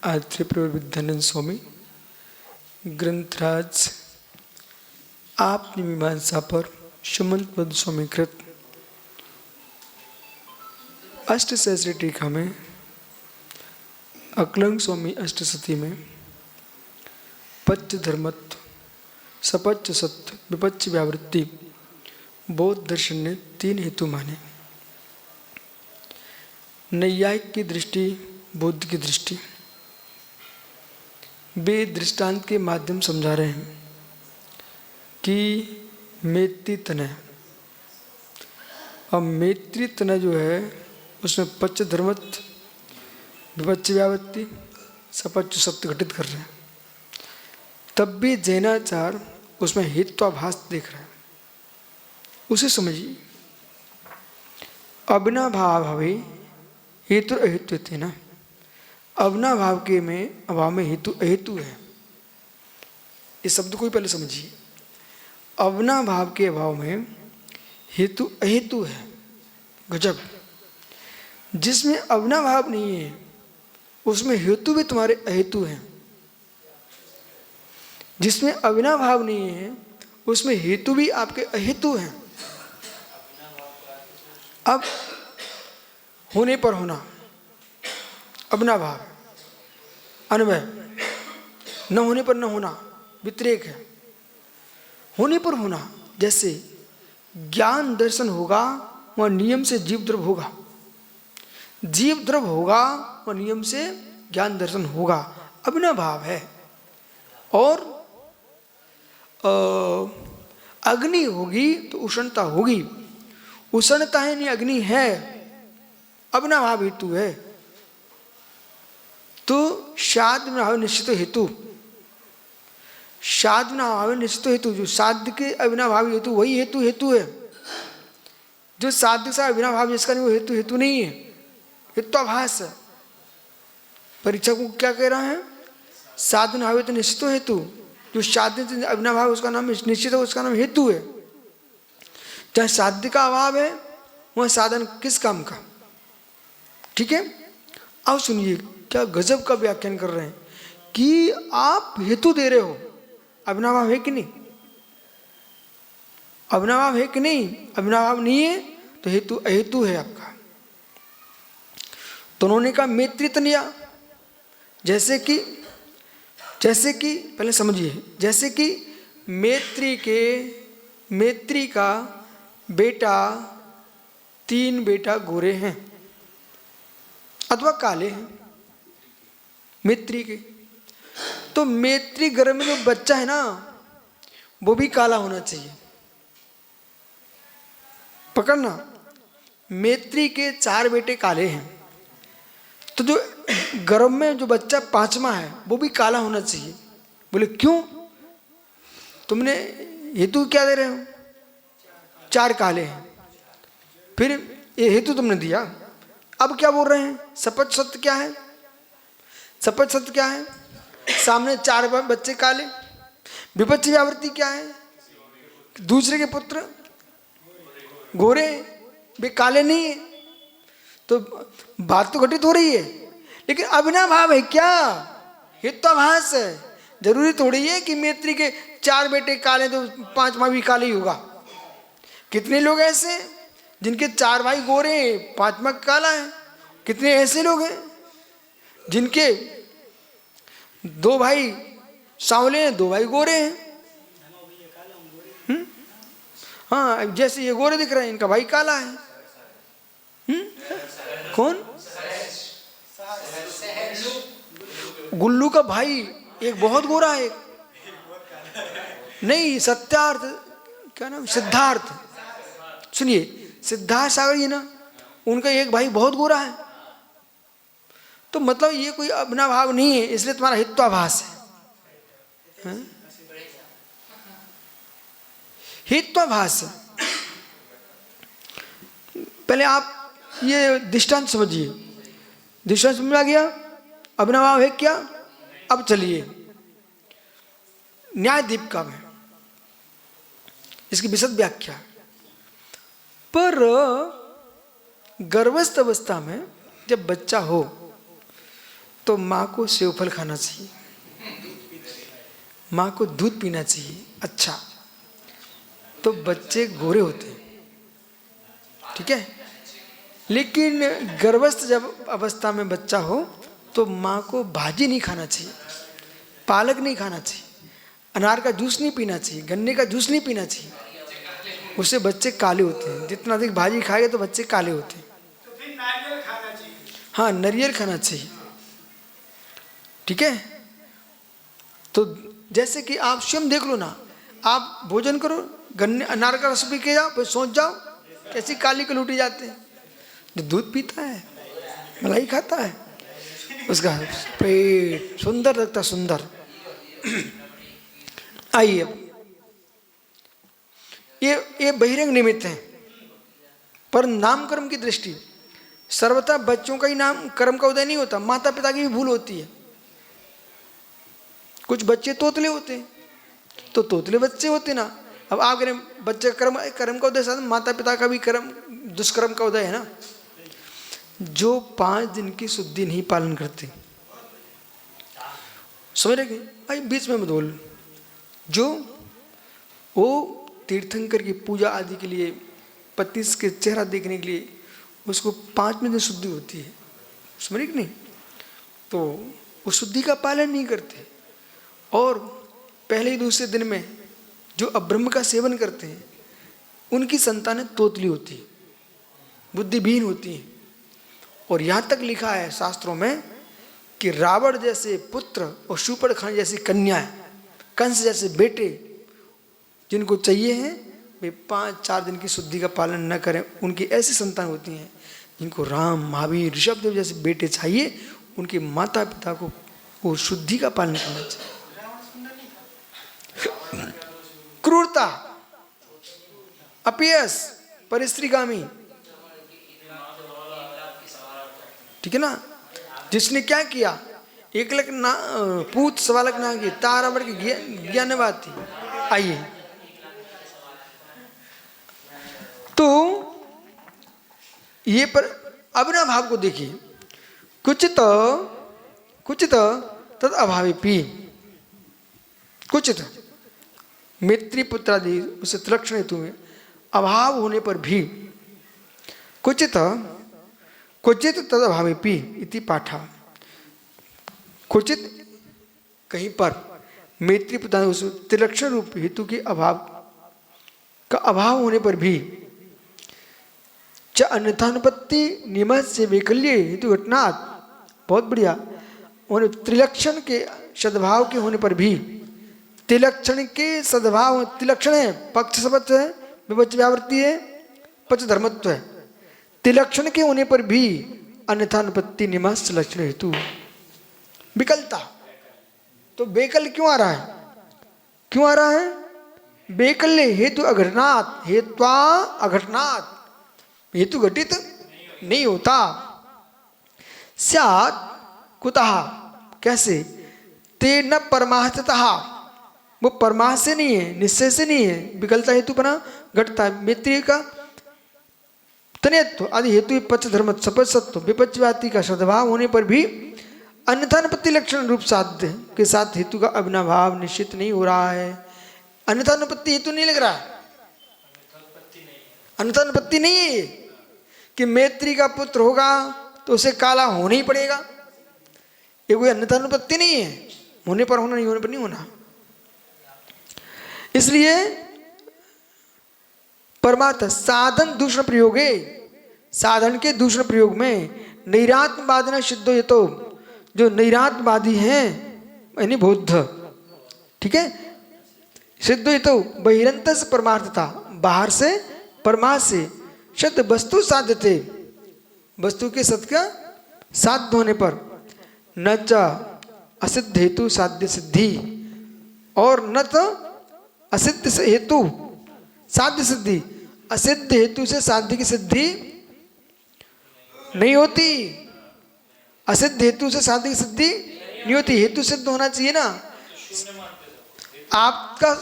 आचार्य प्रविधानंद स्वामी ग्रंथराज आपनी मीमांसा पर सुमंत पद स्वामी कृत अष्टसहस्री टीका में अकलंग स्वामी अष्टसती में पच्च धर्मत्व सपच्च सत्य विपच्च व्यावृत्ति बौद्ध दर्शन ने तीन हेतु माने। नैयायिक की दृष्टि, बुद्ध की दृष्टि, वे दृष्टांत के माध्यम समझा रहे हैं कि मैत्री तनय, अब मैत्री तनय जो है उसमें पच्च धर्मत्व विपच्च व्यावृत्ति सपच्च सत्य घटित कर रहे हैं। तब भी जैनाचार उसमें हेत्वाभास देख रहे हैं, उसे समझिए। अविनाभाव भावे हेतु अहेतु थे ना, अविनाभाव के में अभाव में हेतु अहेतु है। इस शब्द को ही पहले समझिए। अविनाभाव के अभाव में हेतु अहेतु है। गजब। जिसमें अविनाभाव नहीं है उसमें हेतु भी तुम्हारे अहेतु हैं। जिसमें अविनाभाव नहीं है उसमें हेतु भी आपके अहेतु हैं। अब होने पर होना अविनाभाव, अन्वय, न होने पर न होना व्यतिरेक है। होने पर होना, जैसे ज्ञान दर्शन होगा वह नियम से जीव द्रव होगा, जीव द्रव होगा वह नियम से ज्ञान दर्शन होगा, अविनाभाव है। और अग्नि होगी तो उष्णता होगी, उष्णता है नहीं अग्नि है, अविनाभाव हेतु है। तो साध्य भाव निश्चित हेतु, साध्य भाव निश्चित हेतु, जो साध्य के अविनाभाव हेतु वही हेतु हेतु है। जो साध्य से अविनाभाव जिसका नहीं वो हेतु हेतु नहीं है, हेत्वाभास है। परीक्षा को क्या कह रहा है? साधन भाव तो निश्चित हेतु, जो साध्य से अविनाभाव उसका नाम निश्चित है, उसका नाम हेतु है। जहाँ साध्य का अभाव है वह साधन किस काम का? ठीक है। अब सुनिए क्या गजब का व्याख्यान कर रहे हैं कि आप हेतु दे रहे हो, अविनाभाव है कि नहीं? अविनाभाव है कि नहीं? अविनाभाव नहीं है तो हेतु अहेतु है आपका। तो उन्होंने कहा मैत्री तनया, जैसे कि पहले समझिए, जैसे कि मैत्री का बेटा, तीन बेटा गोरे हैं अथवा काले हैं मैत्री के, तो मैत्री गर्भ में जो बच्चा है ना वो भी काला होना चाहिए। पकड़ना, मैत्री के चार बेटे काले हैं तो जो गर्भ में जो बच्चा पांचवा है वो भी काला होना चाहिए। बोले क्यों? तुमने हेतु क्या दे रहे हो? चार काले हैं, फिर ये हेतु तुमने दिया। अब क्या बोल रहे हैं? सपच सत्य क्या है? सपच सत्य क्या है? सामने चार बच्चे काले। विपच्च व्यावृत्ति क्या है? दूसरे के पुत्र गोरे, वे काले नहीं है। तो बात तो घटित हो रही है, लेकिन अविनाभाव है क्या? हेत्वाभास है। जरूरी थोड़ी है कि मैत्री के चार बेटे काले तो पांचवा भी काले ही होगा। कितने लोग ऐसे जिनके चार भाई गोरे हैं, पांचवा काला है? कितने ऐसे लोग हैं जिनके दो भाई सांवले हैं, दो भाई गोरे हैं। हाँ, जैसे ये गोरे दिख रहे हैं, इनका भाई काला है। कौन? गुल्लू का भाई एक बहुत गोरा है, नहीं सत्यार्थ, क्या नाम? सिद्धार्थ। सुनिए, सिद्धार्थ सागर ये ना, उनका एक भाई बहुत गोरा है। तो मतलब ये कोई अविनाभाव नहीं है, इसलिए तुम्हारा हेत्वाभास है। हेत्वाभास। पहले आप ये दृष्टांत समझिए। दृष्टांत समझ आ गया? अविनाभाव है क्या? अब चलिए न्याय दीपिका में इसकी विशद व्याख्या। पर गर्भस्थ अवस्था में जब बच्चा हो तो माँ को सेवफल खाना चाहिए, माँ को दूध पीना चाहिए। अच्छा, तो बच्चे गोरे होते हैं, ठीक है, लेकिन गर्भस्थ जब अवस्था में बच्चा हो तो माँ को भाजी नहीं खाना चाहिए, पालक नहीं खाना चाहिए, अनार का जूस नहीं पीना चाहिए, गन्ने का जूस नहीं पीना चाहिए, उससे बच्चे काले होते हैं। जितना अधिक भाजी खाएगा तो बच्चे काले होते हैं। तो फिर नारियल खाना चाहिए। हाँ, नारियल खाना चाहिए, ठीक है। तो जैसे कि आप स्वयं देख लो ना, आप भोजन करो, गन्ने अनार का रस पी के जाओ, फिर सोच जाओ कैसी काली कलूटी जाते हैं। जो दूध पीता है, मलाई खाता है, उसका पेट सुंदर लगता, सुंदर। आइए, अब ये बहिरंग निमित्त है, पर नामकर्म की दृष्टि सर्वथा बच्चों का ही नाम कर्म का उदय नहीं होता, माता पिता की भी भूल होती है। कुछ बच्चे तोतले होते हैं, तो तोतले बच्चे होते ना। अब आप करें बच्चे कर्म का उदय साथ माता पिता का भी कर्म दुष्कर्म का उदय है ना। जो 5 दिन की शुद्धि नहीं पालन करते, समझ रहे भाई, बीच में मत बोल, जो वो तीर्थंकर की पूजा आदि के लिए, पति के चेहरा देखने के लिए उसको 5वें दिन शुद्धि होती है, समझ रहे कि नहीं, तो वो शुद्धि का पालन नहीं करते। और पहले ही दूसरे दिन में जो अब्रह्म का सेवन करते हैं उनकी संतानें तोतली होती है, बुद्धिहीन होती हैं। और यहाँ तक लिखा है शास्त्रों में कि रावण जैसे पुत्र और शूर्पणखा जैसी कन्याएं, कंस जैसे बेटे जिनको चाहिए हैं, वे 5-4 दिन की शुद्धि का पालन न करें, उनकी ऐसी संतान होती हैं जिनको राम, महावीर, ऋषभदेव जैसे बेटे चाहिए। उनके माता पिता को वो शुद्धि का पालन करना चाहिए। क्रूरता, अपयश, परिस्त्रीगामी, ठीक है ना। जिसने क्या किया, एक लक ना पूत सवालक ना की तारावर की ज्ञानवाद थी। आइए, तो ये पर अविना भाव को देखिए, कुचित तद अभावी पी, कुचित मैत्री पुत्रादि उसे त्रिलक्षण हेतु में अभाव होने पर भी कुचित तद अभावी पी इति पाठा। कुचित कहीं पर मैत्री पुत्रादि उस त्रिलक्षण रूप हेतु के अभाव होने पर भी च अन्यथानुपत्ति नियम से वैकल्य हेतु घटनात्, बहुत बढ़िया, और त्रिलक्षण के सद्भाव के होने पर भी, त्रिलक्षण के सद्भाव, त्रिलक्षण है, पक्ष सबत्व है, विपक्ष व्यावृत्ति है, पक्ष धर्मत्व है, त्रिलक्षण के होने पर भी अन्यथानुपत्ति नियमस्य लक्षण हेतु विकलता। तो बेकल क्यों आ रहा है, क्यों आ रहा है? बेकल्य हेतु अघटनात्, हेत्वा अघटनात्, हेतु घटित नहीं होता। स्यात् कुतः, कैसे? ते न परमार्थतः, वो परमार्थ से नहीं है, निश्चय से नहीं है, विकलता हेतु बना घटता है। मैत्री का तनेत्व आदि हेतु पक्ष धर्म सत्व विपक्ष व्याप्ति का सद्भाव होने पर भी अन्यथानुपत्ति लक्षण रूप साध्य के साथ हेतु का अविनाभाव निश्चित नहीं हो रहा है। अन्यथानुपत्ति हेतु नहीं लग रहा है, अन्यथानुपत्ति नहीं है कि मैत्री का पुत्र होगा तो उसे काला होना ही पड़ेगा, ये कोई अन्यथानुपत्ति नहीं है, होने पर होना, नहीं होने पर नहीं होना। इसलिए परमार्थ साधन दूषण प्रयोगे, साधन के दूषण प्रयोग में नैरात्मवादी न सिद्ध हो, तो जो नैरात्मवादी हैं यानी बौद्ध, ठीक है, सिद्ध हो तो बहिरंत से परमार्थता, बाहर से परमार्थ से शब्द वस्तु साध्य थे, वस्तु के सत्य का साध्य होने पर न च असिद्ध हेतु साध्य सिद्धि, और न तो असिद्ध से हेतु साध्य सिद्धि, असिद्ध हेतु से साध्य की सिद्धि नहीं होती, असिद्ध हेतु से साध्य की सिद्धि नहीं होती। हेतु सिद्ध होना चाहिए ना, आपका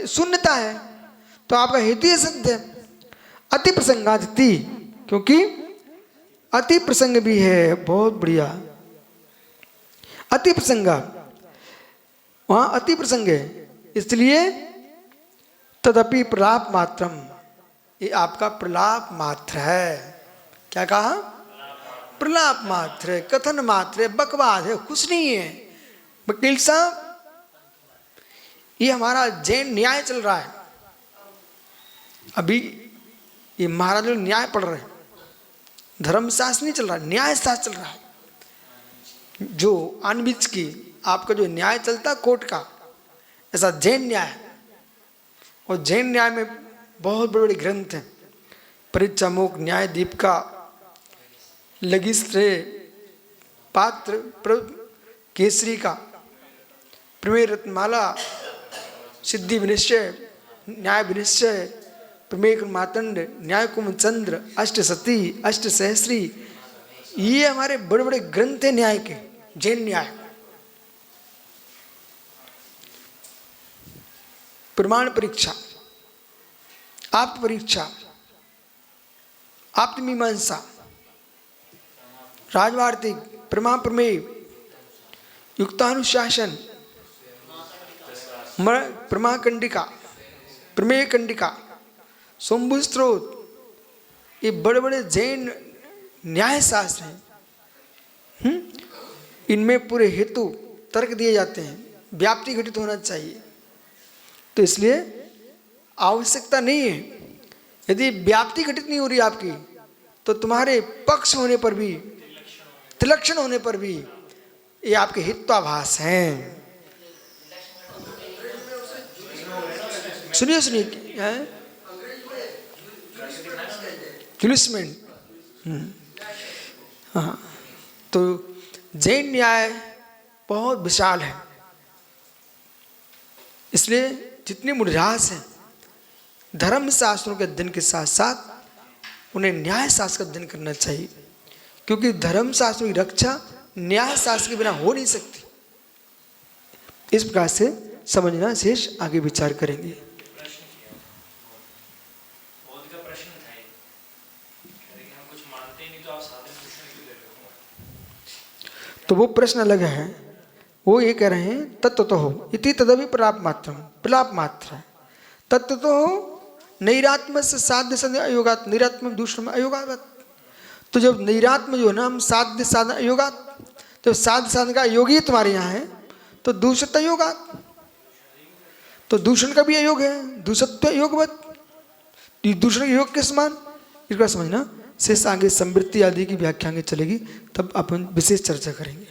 शून्यता है तो आपका हेतु ही सिद्ध है। अति प्रसंगादिति, क्योंकि अति प्रसंग भी है, बहुत बढ़िया, अति प्रसंग, वहां अति प्रसंग है, इसलिए तदपि प्रलाप मात्रम, ये आपका प्रलाप मात्र है। क्या कहा? प्रलाप मात्र है, कथन मात्र है, बकवाद है, कुछ नहीं है। वकील साहब, ये हमारा जैन न्याय चल रहा है, अभी ये महाराज लोग न्याय पढ़ रहे हैं, धर्मशास्त्र नहीं चल रहा, न्याय शास्त्र चल रहा है। जो अनबिच की आपका जो न्याय चलता कोर्ट का, ऐसा जैन न्याय। और जैन न्याय में बहुत बड़े बड़े ग्रंथ हैं, परिचमोक, न्याय दीपिका, लघिश्रेय, पात्र केसरी का, प्रमेय रत्नमाला, सिद्धि विनिश्चय, न्याय विनिश्चय, प्रमेय मातंड, न्याय कुमचंद्र, अष्ट सती, अष्ट सहस्री, ये हमारे बड़े बड़े ग्रंथ हैं न्याय के, जैन न्याय। प्रमाण परीक्षा, आप्त परीक्षा, आप्त मीमांसा, राजवार्तिक, प्रमा प्रमेय, युक्तानुशासन, प्रमा कंडिका, प्रमेय कंडिका, शंभु स्त्रोत, ये बड़े बड़े जैन न्याय शास्त्र हैं। इनमें पूरे हेतु तर्क दिए जाते हैं, व्याप्ति घटित होना चाहिए। तो इसलिए आवश्यकता नहीं है, यदि व्याप्ति घटित नहीं हो रही आपकी, तो तुम्हारे पक्ष होने पर भी, त्रिलक्षण होने पर भी, ये आपके हित्वाभास हैं। सुनिए सुनिए, जुलिसमेंट। हाँ, तो जैन न्याय बहुत विशाल है, इसलिए जितने मुनिराज हैं, धर्म शास्त्रों के अध्ययन के साथ साथ उन्हें न्याय शास्त्र का अध्ययन करना चाहिए, क्योंकि धर्म शास्त्रों की रक्षा न्याय शास्त्र के बिना हो नहीं सकती। इस प्रकार से समझना, शेष आगे विचार करेंगे। तो वो प्रश्न अलग है, वो ये कह रहे हैं तत्व तो हो इति तदपि प्रलाप मात्र, प्रलाप मात्र है। तत्व तो हो नैरात्म से साध्य साधन अयोगात, नैरात्म दूषण अयोगात। तो जब नैरात्म जो है ना, हम साध्य साधन अयोगात, तो साध्य साधन का अयोगी तुम्हारे यहाँ है, तो दूषित अयोगात, तो दूषण का भी अयोग है, दूषत्व अयोगवत, दूषण योग के समान। इसका समझना, शेष आगे समृद्धि आदि की व्याख्या आगे चलेगी, तब अपन विशेष चर्चा करेंगे।